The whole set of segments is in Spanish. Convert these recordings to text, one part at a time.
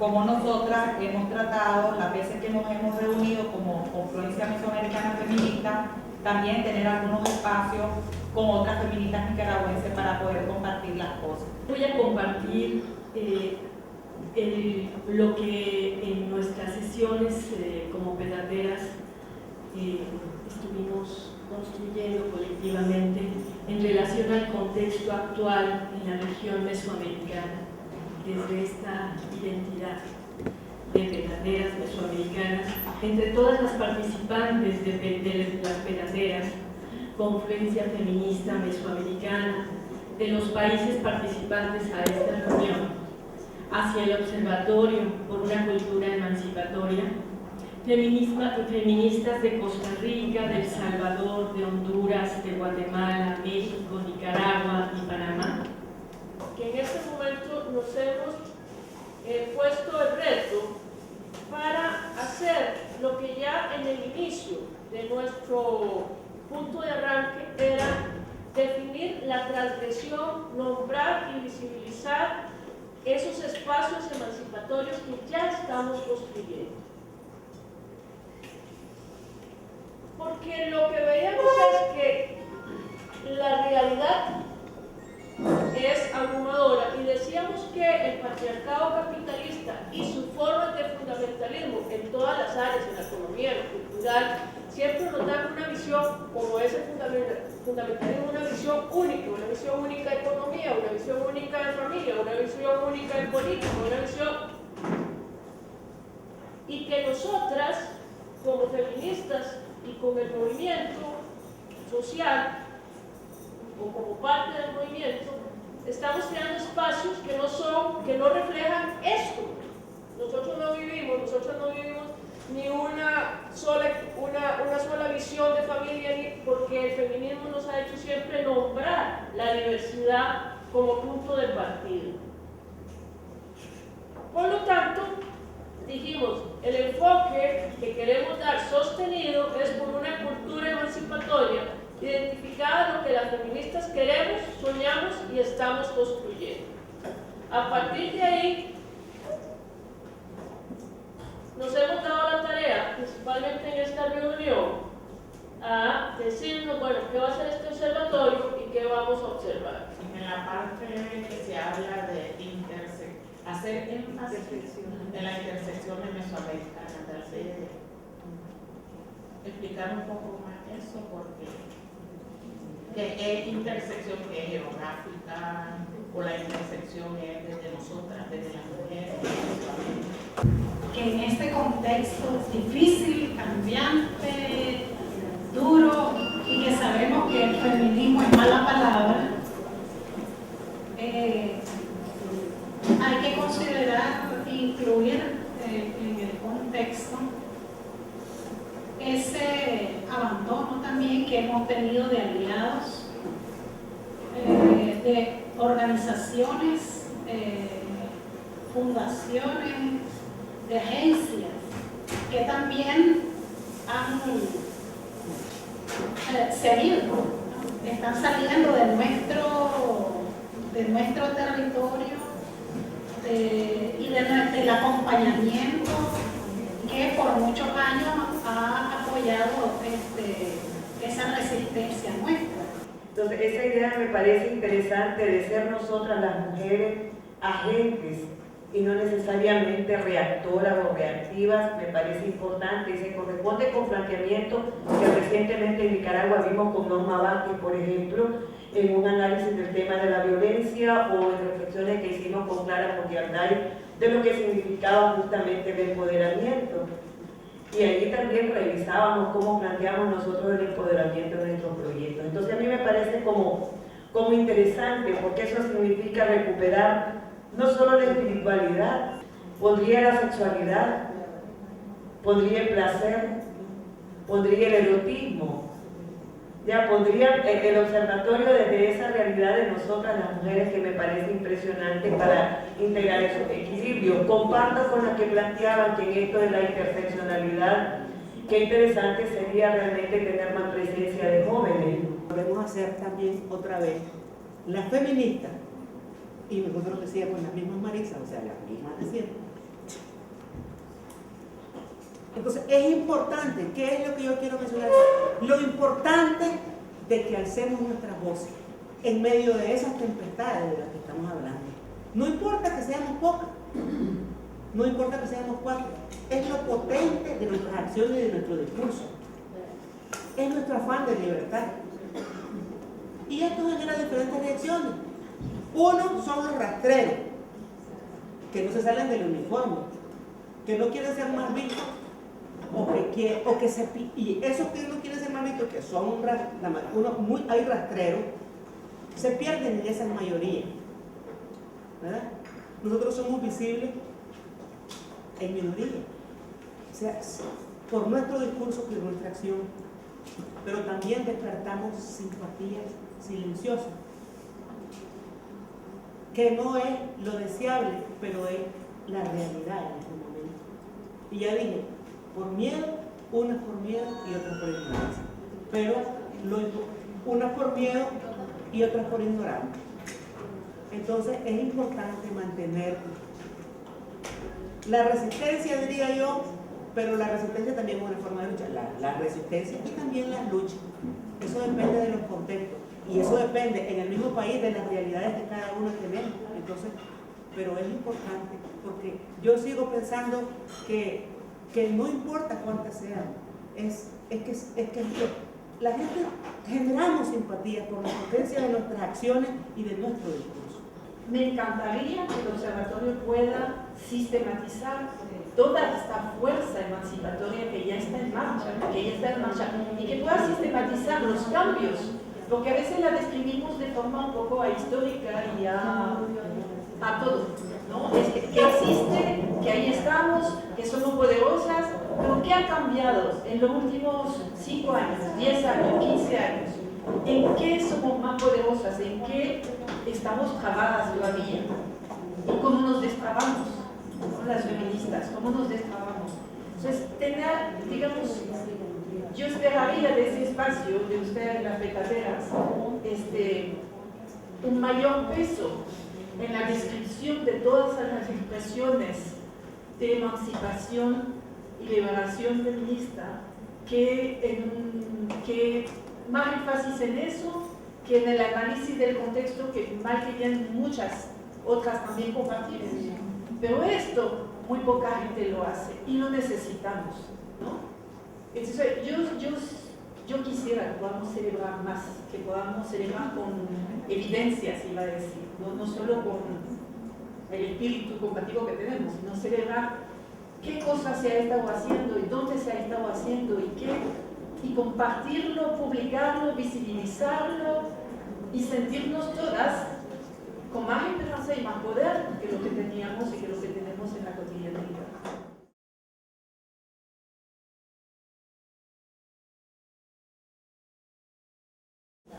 como nosotras hemos tratado, las veces que nos hemos reunido como Confluencia Mesoamericana Feminista, también tener algunos espacios con otras feministas nicaragüenses para poder compartir las cosas. Voy a compartir lo que en nuestras sesiones como pedateras estuvimos construyendo colectivamente en relación al contexto actual en la región mesoamericana, desde esta identidad de pedateras mesoamericanas, entre todas las participantes de las pedateras, Confluencia Feminista Mesoamericana, de los países participantes a esta reunión, hacia el Observatorio por una Cultura Emancipatoria, feministas de Costa Rica, de El Salvador, de Honduras, de Guatemala, México, Nicaragua y Panamá, que en este momento nos hemos puesto el reto para hacer lo que ya en el inicio de nuestro punto de arranque era definir la transgresión, nombrar y visibilizar esos espacios emancipatorios que ya estamos construyendo. Porque lo que veíamos es que la realidad es abrumadora y decíamos que el patriarcado capitalista y sus formas de fundamentalismo en todas las áreas, en la economía, en lo cultural, siempre nos dan una visión, como ese fundamentalismo, una visión única de economía, una visión única de familia, una visión única de política, una visión. Y que nosotras, como feministas y con el movimiento social, o como parte del movimiento, estamos creando espacios que no reflejan esto. Nosotros no vivimos ni una sola visión de familia, porque el feminismo nos ha hecho siempre nombrar la diversidad como punto de partida. Por lo tanto, dijimos, el enfoque que queremos dar sostenido es por una cultura emancipatoria identificada lo que las feministas queremos, soñamos y estamos construyendo. A partir de ahí, nos hemos dado la tarea, principalmente en esta reunión, a decirnos, bueno, qué va a ser este observatorio y qué vamos a observar. En la parte que se habla de hacer énfasis en la intersección de mesoamericana, explicar un poco más eso, porque ¿qué intersección que es geográfica o la intersección es desde nosotras, desde las mujeres? Que en este contexto difícil, cambiante, duro y que sabemos que el feminismo es mala palabra, hay que considerar e incluir en el contexto ese abandono también que hemos tenido de aliados, de organizaciones, fundaciones, de agencias que también han están saliendo de nuestro territorio y del acompañamiento que por muchos años ha apoyado esa resistencia nuestra. Entonces, esa idea me parece interesante de ser nosotras las mujeres agentes y no necesariamente reactoras o reactivas, me parece importante y se corresponde con planteamientos que recientemente en Nicaragua vimos con Norma Vázquez, por ejemplo, en un análisis del tema de la violencia o en reflexiones que hicimos con Clara Mondiarday de lo que significaba justamente el empoderamiento. Y ahí también revisábamos cómo planteamos nosotros el empoderamiento de nuestros proyectos. Entonces a mí me parece como interesante, porque eso significa recuperar no solo la espiritualidad, podría la sexualidad, podría el placer, podría el erotismo, ya podría el observatorio desde esa realidad de nosotras las mujeres, que me parece impresionante para integrar esos equilibrios. Comparto con las que planteaban que en esto de la interseccionalidad, qué interesante sería realmente tener más presencia de jóvenes. Podemos hacer también otra vez las feministas, y nosotros decíamos las mismas Marisas, o sea, las mismas de siempre, Entonces es importante, ¿qué es lo que yo quiero mencionar? Lo importante de que alcemos nuestras voces en medio de esas tempestades de las que estamos hablando. No importa que seamos pocas, no importa que seamos 4, es lo potente de nuestras acciones y de nuestro discurso. Es nuestro afán de libertad. Y esto genera diferentes reacciones. Uno son los rastreros, que no se salen del uniforme, que no quieren ser más vistos, y esos que no quieren ser más vistos, que son hay rastreros, se pierden en esa mayoría, ¿verdad? Nosotros somos visibles en minoría, o sea, por nuestro discurso y nuestra acción, pero también despertamos simpatías silenciosas, que no es lo deseable, pero es la realidad en este momento. Y ya dije, por miedo, unas por miedo y otras por ignorancia. Pero unas por miedo y otras por ignorancia. Entonces es importante mantener la resistencia, diría yo, pero la resistencia también es una forma de lucha. La resistencia y también las luchas. Eso depende de los contextos. Y eso depende en el mismo país de las realidades que cada uno tenemos. Entonces, pero es importante porque yo sigo pensando que no importa cuántas sean, es que la gente generamos simpatía por la potencia de nuestras acciones y de nuestro discurso. Me encantaría que el observatorio pueda sistematizar toda esta fuerza emancipatoria que ya está en marcha, y que pueda sistematizar los cambios, porque a veces la describimos de forma un poco ahistórica y a todo, ¿no? Es que existe, que ahí estamos, que somos poderosas, pero ¿qué ha cambiado en los últimos 5 años, 10 años, 15 años? ¿En qué somos más poderosas? ¿En qué estamos trabadas todavía? ¿Y cómo nos destrabamos? ¿No? Las feministas, ¿cómo nos destrabamos? Entonces, tener, digamos, yo esperaría de ese espacio de ustedes, las pecateras, un mayor peso en la descripción de todas las expresiones de emancipación y liberación feminista, que más énfasis en eso que en el análisis del contexto, que mal que bien muchas otras también compartimos. Pero esto muy poca gente lo hace y lo necesitamos, ¿no? Entonces yo quisiera que podamos celebrar más, con evidencias, iba a decir, no solo con el espíritu combativo que tenemos, sino celebrar qué cosas se ha estado haciendo y dónde se ha estado haciendo y compartirlo, publicarlo, visibilizarlo y sentirnos todas con más esperanza y más poder que lo que teníamos y que lo que tenemos en la cotidianidad.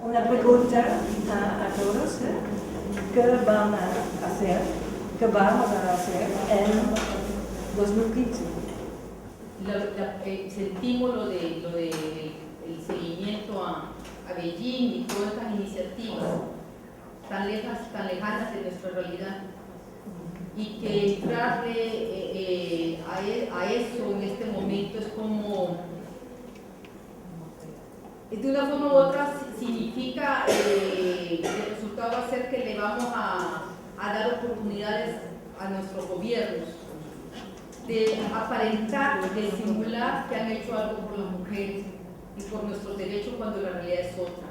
Una pregunta a todos, ¿qué vamos a hacer en 2015? Sentimos lo de el seguimiento a Beijing y todas estas iniciativas tan lejanas de nuestra realidad, y que entrarle a eso en este momento es como, de una forma u otra significa, el resultado va a ser que le vamos a dar oportunidades a nuestros gobiernos de aparentar, de simular que han hecho algo por las mujeres y por nuestros derechos cuando la realidad es otra.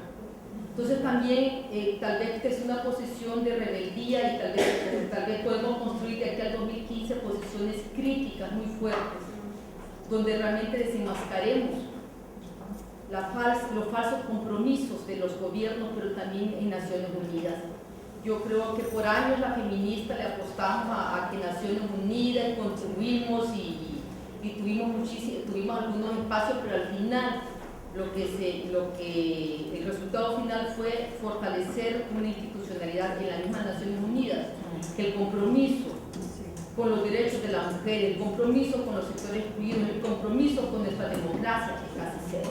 Entonces también tal vez es una posición de rebeldía y tal vez podemos construir de aquí al 2015 posiciones críticas muy fuertes, donde realmente desenmascaremos los falsos compromisos de los gobiernos, pero también en Naciones Unidas. Yo creo que por años las feministas le apostamos a que Naciones Unidas contribuimos y tuvimos algunos espacios, pero al final el resultado final fue fortalecer una institucionalidad en las mismas Naciones Unidas, que el compromiso con los derechos de la mujer, el compromiso con los sectores excluidos, el compromiso con nuestra democracia, que casi cero.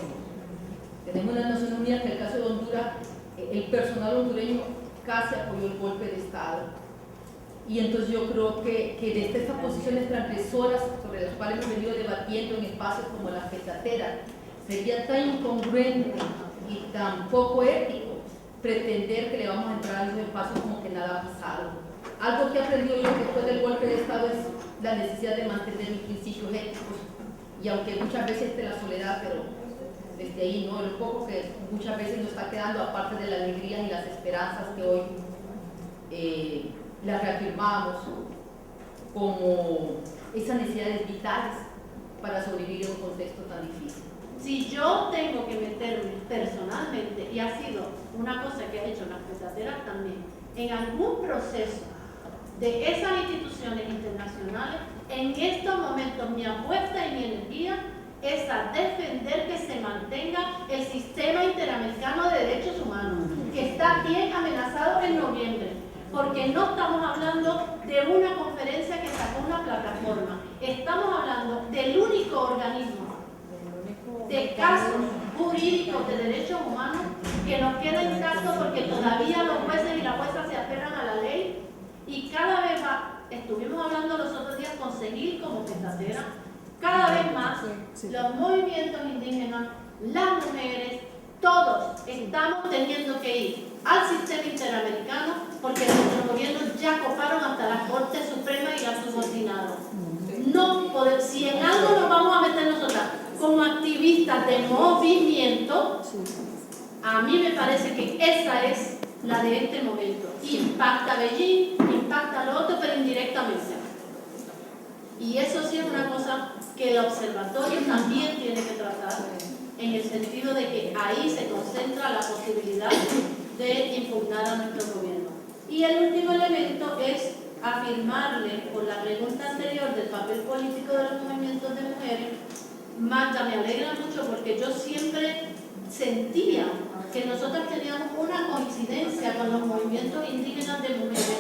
Tenemos una Nación Unida que en el caso de Honduras, el personal hondureño casi apoyó el golpe de Estado. Y entonces yo creo que desde estas posiciones transgresoras sobre las cuales hemos venido debatiendo en espacios como la petatera, sería tan incongruente y tan poco ético pretender que le vamos a entrar a esos espacios como que nada ha pasado. Algo que he aprendido yo después del golpe de Estado es la necesidad de mantener mis principios éticos, y aunque muchas veces esté la soledad, pero desde ahí, ¿no? Lo poco que muchas veces nos está quedando, aparte de la alegría y las esperanzas que hoy las reafirmamos como esas necesidades vitales para sobrevivir en un contexto tan difícil. Si yo tengo que meterme personalmente, y ha sido una cosa que ha hecho las petateras también, en algún proceso de esas instituciones internacionales, en estos momentos mi apuesta y mi energía es a defender que se mantenga el sistema interamericano de derechos humanos, que está bien amenazado en noviembre, porque no estamos hablando de una conferencia que sacó una plataforma, estamos hablando del único organismo de casos jurídicos de derechos humanos que nos queda intacto, porque todavía los jueces y las juezas se aferran a la ley, y cada vez más, estuvimos hablando los otros días con Seguir como petatera, cada vez más los movimientos indígenas, las mujeres, todos estamos teniendo que ir al sistema interamericano porque nuestros gobiernos ya coparon hasta la Corte Suprema y la subordinaron. No podemos, si en algo nos vamos a meter nosotras como activistas de movimiento, a mí me parece que esa es la de este momento. Impacta a Beijing, impacta a lo otro, pero indirectamente. Y eso sí es una cosa que el observatorio también tiene que tratar, en el sentido de que ahí se concentra la posibilidad de impugnar a nuestro gobierno. Y el último elemento es afirmarle, por la pregunta anterior del papel político de los movimientos de mujeres, Magda, me alegra mucho porque yo siempre sentía que nosotros teníamos una coincidencia con los movimientos indígenas de mujeres,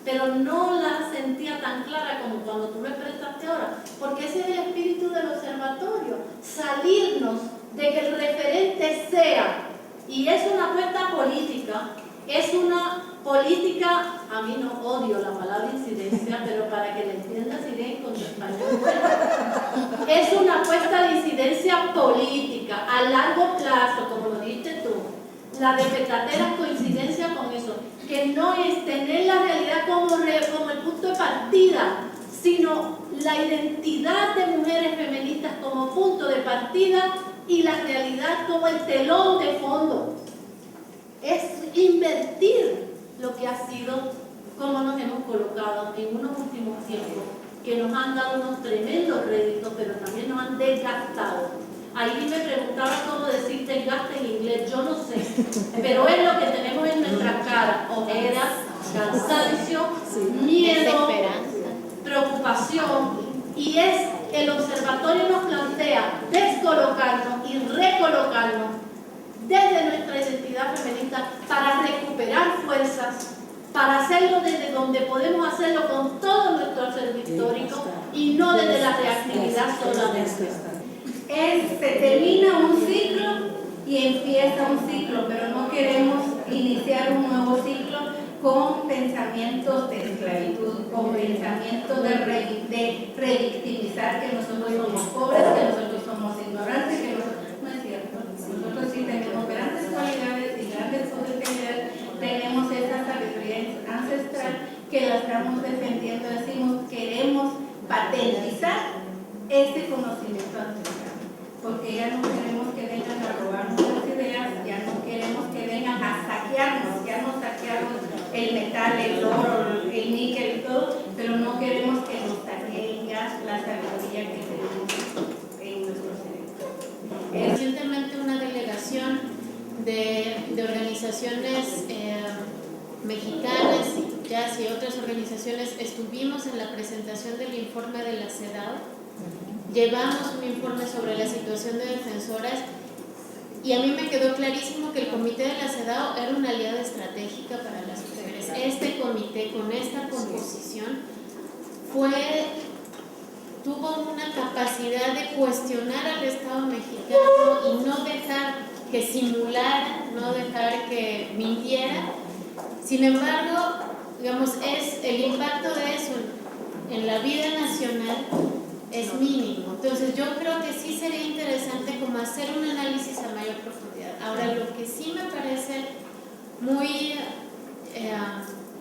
pero no la sentía tan clara como cuando tú lo expresaste ahora, porque ese es el espíritu del observatorio, salirnos de que el referente sea, y es una apuesta política, es una política, a mí no odio la palabra incidencia, pero para que la entiendas iré con tu español, es una apuesta de incidencia política a largo plazo, como lo dijiste tú. La de Petateras coincidencia con eso, que no es tener la realidad como el punto de partida, sino la identidad de mujeres feministas como punto de partida y la realidad como el telón de fondo. Es invertir lo que ha sido, como nos hemos colocado en unos últimos tiempos, que nos han dado unos tremendos réditos, pero también nos han desgastado. Ahí me preguntaba cómo decir desgaste en inglés, yo no sé, pero es lo que tenemos en nuestra cara: ojeras, cansancio, miedo, preocupación, y es el observatorio nos plantea descolocarnos y recolocarnos desde nuestra identidad feminista para recuperar fuerzas, para hacerlo desde donde podemos hacerlo con todo nuestro acervo histórico y no desde la reactividad solamente. Se termina un ciclo y empieza un ciclo, pero no queremos iniciar un nuevo ciclo con pensamientos de esclavitud, con pensamientos de revictimizar que nosotros somos pobres, que nosotros somos ignorantes, que nosotros, no es cierto. Nosotros sí tenemos grandes cualidades y grandes potencialidades, tenemos esa sabiduría ancestral que la estamos defendiendo, decimos, queremos patentizar este conocimiento ancestral, porque ya no queremos que vengan a robarnos las ideas, ya no queremos que vengan a saquearnos, ya nos saqueamos el metal, el oro, el níquel y todo, pero no queremos que nos saqueen ya la sabiduría que tenemos en nuestro cerebro. Recientemente una delegación de organizaciones mexicanas y jazz y otras organizaciones estuvimos en la presentación del informe de la CEDAW. Llevamos un informe sobre la situación de defensoras y a mí me quedó clarísimo que el comité de la CEDAW era una aliada estratégica para las mujeres. Este comité con esta composición tuvo una capacidad de cuestionar al Estado mexicano y no dejar que simulara, no dejar que mintiera. Sin embargo, digamos, el impacto de eso en la vida nacional es mínimo. Entonces yo creo que sí sería interesante como hacer un análisis a mayor profundidad. Ahora, lo que sí me parece muy,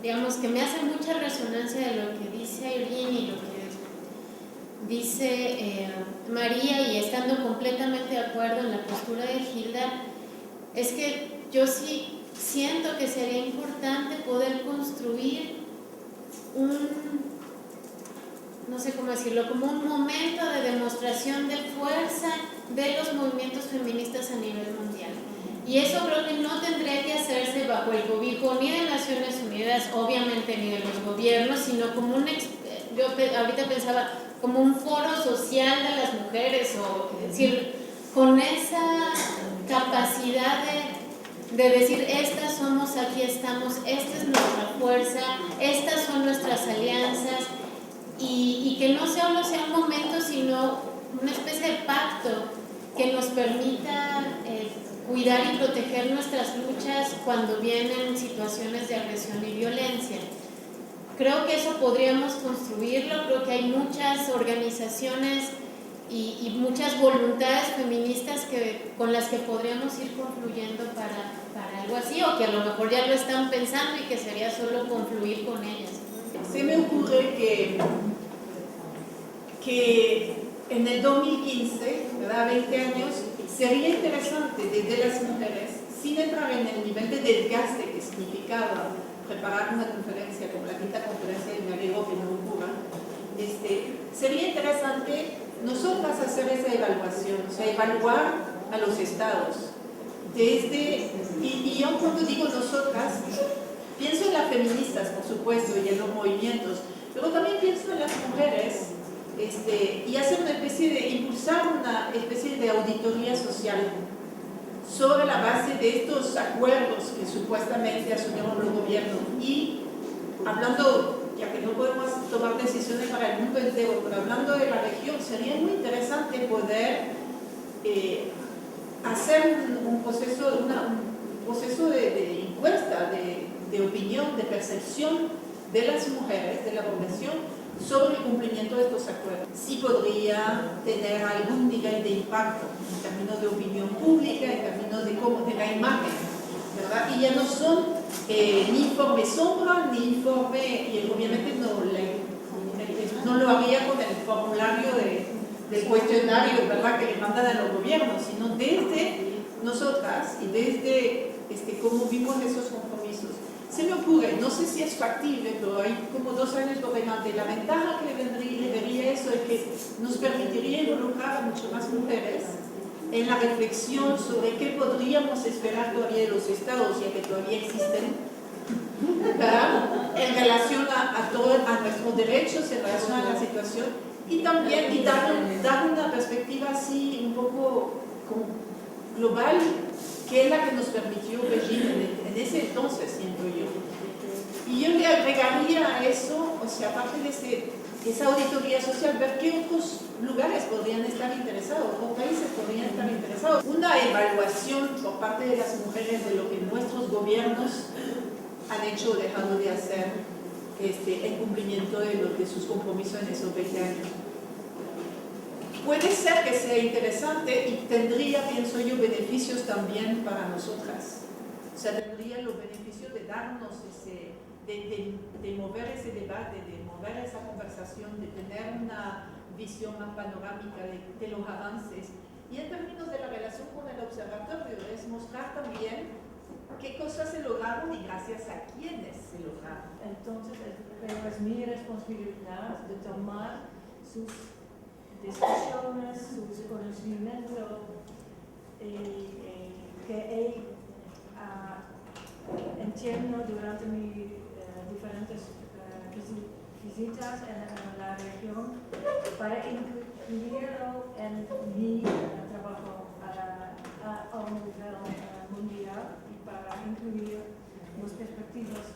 digamos, que me hace mucha resonancia de lo que dice Irene y lo que dice María, y estando completamente de acuerdo en la postura de Hilda, es que yo sí siento que sería importante poder construir no sé cómo decirlo, como un momento de demostración de fuerza de los movimientos feministas a nivel mundial. Y eso creo que no tendría que hacerse bajo el cobijo ni de Naciones Unidas, obviamente, ni de los gobiernos, sino como yo ahorita pensaba, como un foro social de las mujeres, o es decir, con esa capacidad de decir, estas somos, aquí estamos, esta es nuestra fuerza, estas son nuestras alianzas, y que no solo sea un momento, sino una especie de pacto que nos permita cuidar y proteger nuestras luchas cuando vienen situaciones de agresión y violencia. Creo que eso podríamos construirlo, creo que hay muchas organizaciones y muchas voluntades feministas con las que podríamos ir confluyendo para algo así, o que a lo mejor ya lo están pensando y que sería solo confluir con ellas. Se me ocurre que en el 2015, ¿verdad? 20 años, sería interesante desde las mujeres, sin entrar en el nivel de desgaste que significaba preparar una conferencia como la quinta conferencia de Marigo, que no ocurra, sería interesante nosotras hacer esa evaluación, o sea, evaluar a los estados. Y yo cuando digo nosotras, pienso en las feministas, por supuesto, y en los movimientos, pero también pienso en las mujeres, y hacer impulsar una especie de auditoría social sobre la base de estos acuerdos que supuestamente asumieron los gobiernos. Y hablando, ya que no podemos tomar decisiones para el mundo entero, pero hablando de la región, sería muy interesante poder hacer un proceso de encuesta, de opinión, de percepción de las mujeres, de la población, sobre el cumplimiento de estos acuerdos. Sí podría tener algún nivel de impacto en términos de opinión pública, en términos de la imagen, ¿verdad? Y ya no son ni informe sombra, ni informe, y obviamente no lo haría con el formulario del cuestionario, ¿verdad?, que le mandan a los gobiernos, sino desde nosotras y desde cómo vimos esos compromisos. Se me ocurre, no sé si es factible, pero hay como 2 años por delante. La ventaja que le vería eso es que nos permitiría involucrar a mucho más mujeres en la reflexión sobre qué podríamos esperar todavía de los estados, ya que todavía existen, ¿verdad?, en relación a nuestros derechos, en relación a la situación, y también dar una perspectiva así un poco global, que es la que nos permitió Beijing en ese entonces, siento yo. Y yo le agregaría a eso, o sea, aparte de esa auditoría social, ver qué otros lugares podrían estar interesados, o países podrían estar interesados. Una evaluación por parte de las mujeres de lo que nuestros gobiernos han hecho o dejado de hacer en cumplimiento de sus compromisos en esos 20 años. Puede ser que sea interesante y tendría, pienso yo, beneficios también para nosotras. O sea, tendría los beneficios de darnos de mover ese debate, de mover esa conversación, de tener una visión más panorámica de los avances. Y en términos de la relación con el observatorio, es mostrar también qué cosas se lograron y gracias a quiénes se lograron. Entonces, es mi responsabilidad de tomar sus discusiones, sus conocimientos que entiendo durante mis diferentes visitas en la región para incluirlo en mi trabajo a un nivel mundial y para incluir las perspectivas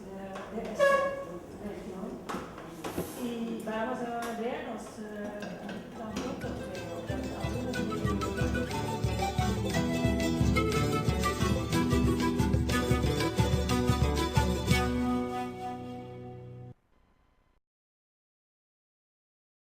de esta región. Y vamos a vernos